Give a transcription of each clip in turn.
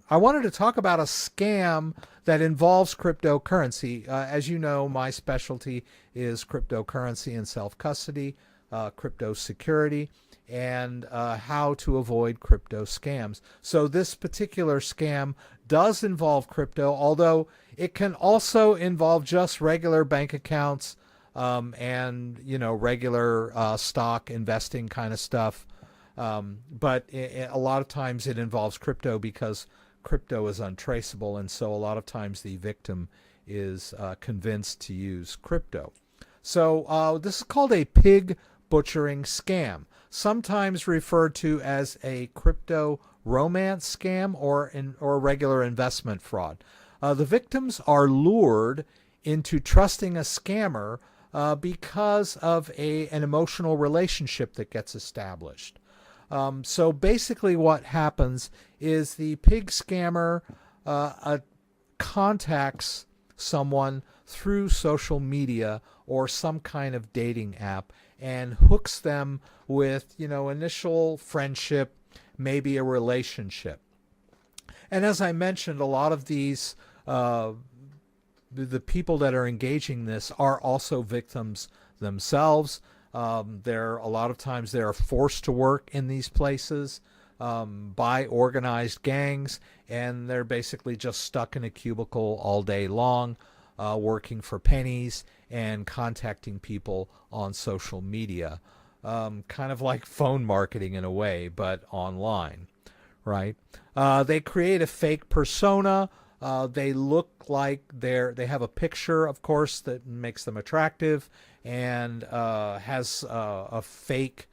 I wanted to talk about a scam that involves cryptocurrency. As you know, my specialty is cryptocurrency and self custody, crypto security, and how to avoid crypto scams. So, this particular scam does involve crypto, although it can also involve just regular bank accounts and regular stock investing kind of stuff. But a lot of times it involves crypto because crypto is untraceable, and so a lot of times the victim is convinced to use crypto. So this is called a pig butchering scam, sometimes referred to as a crypto romance scam or regular investment fraud. The victims are lured into trusting a scammer because of an emotional relationship that gets established. So basically, what happens is the pig scammer contacts someone through social media or some kind of dating app and hooks them with, initial friendship, maybe a relationship. And as I mentioned, a lot of these, the people that are engaging this are also victims themselves. They're a lot of times they are forced to work in these places by organized gangs, and they're basically just stuck in a cubicle all day long, working for pennies and contacting people on social media, kind of like phone marketing in a way, but online, right? They create a fake persona. They look like they have a picture, of course, that makes them attractive and has a fake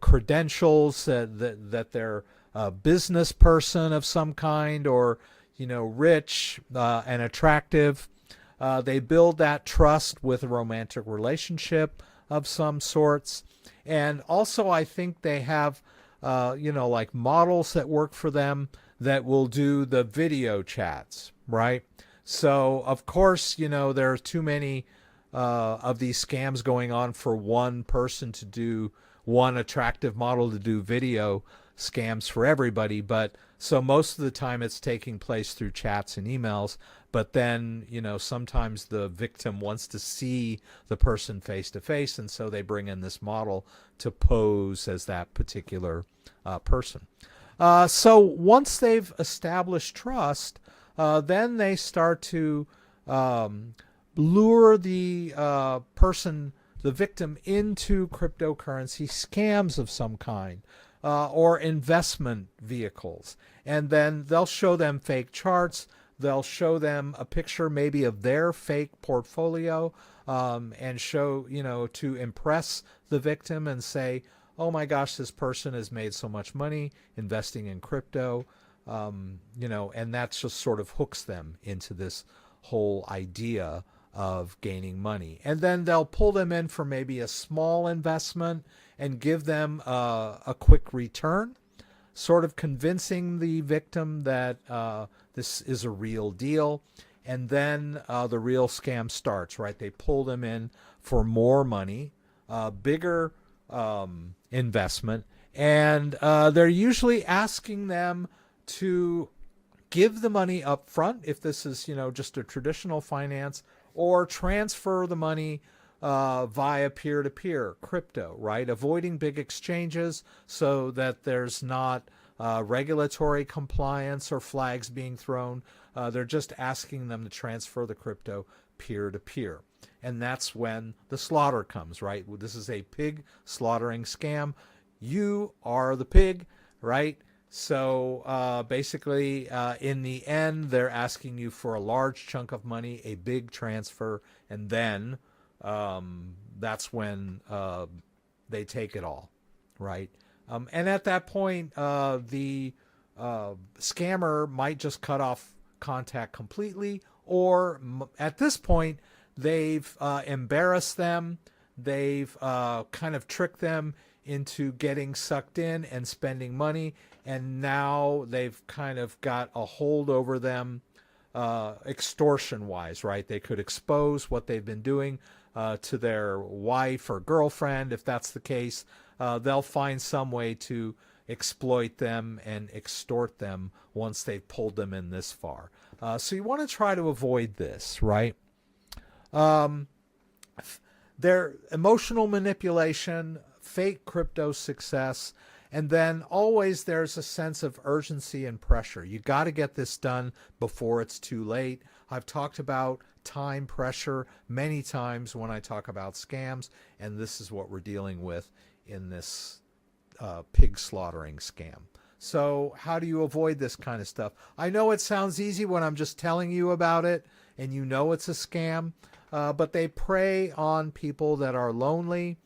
credentials that they're a business person of some kind or rich and attractive. They build that trust with a romantic relationship of some sorts, and also I think they have like models that work for them that will do the video chats, right? So of course there are too many of these scams going on for one person to do one attractive model to do video scams for everybody. But so most of the time it's taking place through chats and emails. But then, sometimes the victim wants to see the person face to face. And so they bring in this model to pose as that particular person. So once they've established trust, then they start to lure the the victim, into cryptocurrency scams of some kind or investment vehicles. And then they'll show them fake charts. They'll show them a picture maybe of their fake portfolio and show, to impress the victim and say, oh my gosh, this person has made so much money investing in crypto, and that just sort of hooks them into this whole idea of gaining money. And then they'll pull them in for maybe a small investment and give them a quick return, sort of convincing the victim that this is a real deal. And then the real scam starts, right? They pull them in for more money, bigger investment, and they're usually asking them to give the money up front if this is just a traditional finance, or transfer the money via peer-to-peer crypto, right? Avoiding big exchanges so that there's not regulatory compliance or flags being thrown. They're just asking them to transfer the crypto peer-to-peer. And that's when the slaughter comes, right? This is a pig slaughtering scam. You are the pig, right? So basically, in the end, they're asking you for a large chunk of money, a big transfer, and then that's when they take it all, right? And at that point, the scammer might just cut off contact completely, or at this point, they've embarrassed them. They've kind of tricked them into getting sucked in and spending money, and now they've kind of got a hold over them extortion wise, right? They could expose what they've been doing to their wife or girlfriend. If that's the case, they'll find some way to exploit them and extort them once they've pulled them in this far. So you want to try to avoid this, right? Their emotional manipulation, fake crypto success, and then always there's a sense of urgency and pressure. You got to get this done before it's too late. I've talked about time pressure many times when I talk about scams, and this is what we're dealing with in this pig slaughtering scam. So how do you avoid this kind of stuff? I know it sounds easy when I'm just telling you about it and you know it's a scam, but they prey on people that are lonely,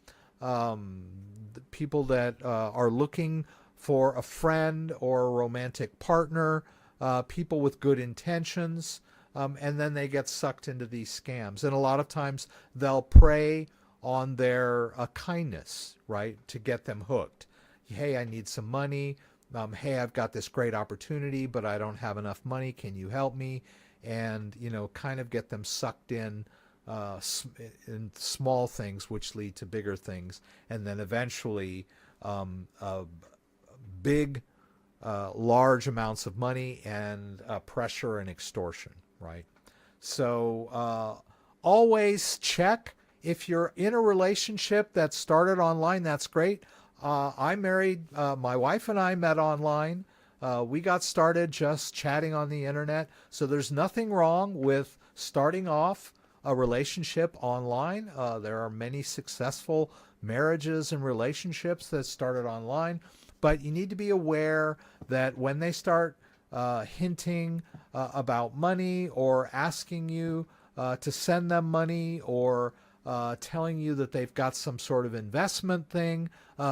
people that are looking for a friend or a romantic partner, people with good intentions, and then they get sucked into these scams. And a lot of times they'll prey on their kindness, right, to get them hooked. Hey, I need some money. Hey, I've got this great opportunity, but I don't have enough money. Can you help me? And, kind of get them sucked in small things, which lead to bigger things. And then eventually big, large amounts of money and pressure and extortion, right? So always check. If you're in a relationship that started online, that's great. I married, my wife and I met online. We got started just chatting on the internet. So there's nothing wrong with starting off a relationship online. There are many successful marriages and relationships that started online. But you need to be aware that when they start hinting about money or asking you to send them money or telling you that they've got some sort of investment thing,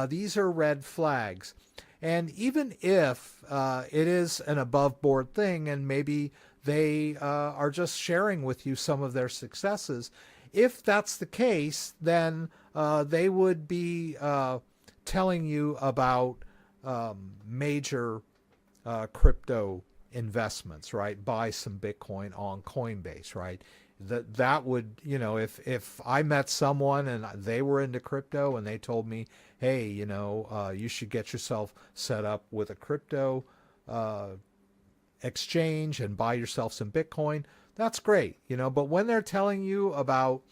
these are red flags. And even if it is an above board thing and maybe they are just sharing with you some of their successes, if that's the case, then they would be telling you about major crypto investments, right? Buy some Bitcoin on Coinbase, right? That would, if I met someone and they were into crypto and they told me, hey, you should get yourself set up with a crypto exchange and buy yourself some Bitcoin, that's great, but when they're telling you about,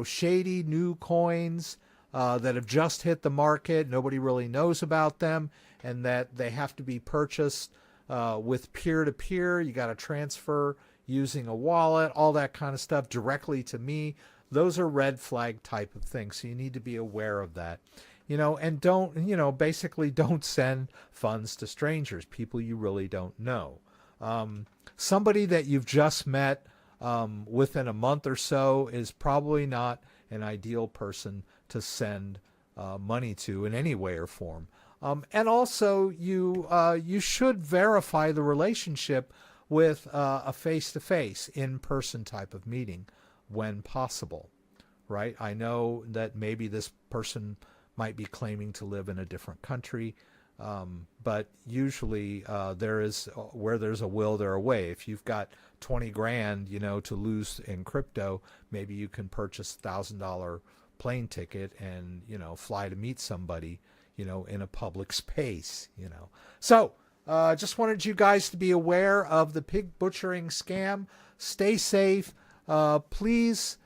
shady new coins that have just hit the market, nobody really knows about them, and that they have to be purchased with peer-to-peer, you got to transfer using a wallet, all that kind of stuff directly to me. Those are red flag type of things. So you need to be aware of that, and don't, basically don't send funds to strangers, people you really don't know. Somebody that you've just met within a month or so is probably not an ideal person to send money to in any way or form. And also you should verify the relationship with a face-to-face, in-person type of meeting when possible, right? I know that maybe this person might be claiming to live in a different country, but usually there is, where there's a will, there a way. If you've got 20 grand, to lose in crypto, maybe you can purchase $1,000 plane ticket and, fly to meet somebody, in a public space, So, just wanted you guys to be aware of the pig butchering scam. Stay safe. Please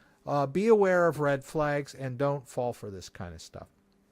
be aware of red flags and don't fall for this kind of stuff.